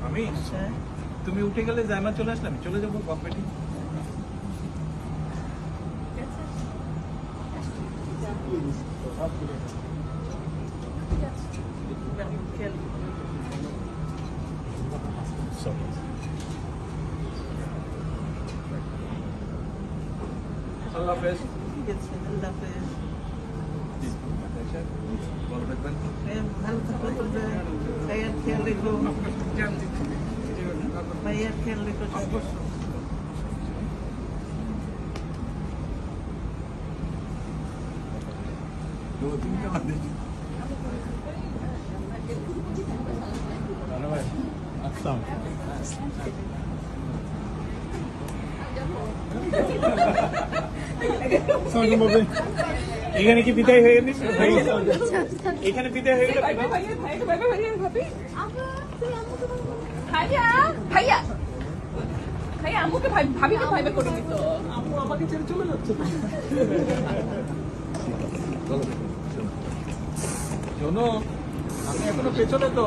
আমি তুমি উঠে গেলে জায়মা চলে আসলাম, চলে যাবো কম্পিটি। আল্লাহ হাফেজ। ভালো থাকবেন। ভালো থাকো, ভাইয়ার খেয়াল রেখো, ভাইয়ার খেয়াল রেখো। এখানে কি বিদায় হয়ে গেছে? এখানে বিদায় হয়ে গেল। ভাইয়া ভাইয়া ভাইয়া আম্মুকে ভাবিকে ভাইবে করে দিত। আম্মু আমাকে ছেড়ে চলে যাচ্ছে। শোনো, আমি এখনো পেছনে তো।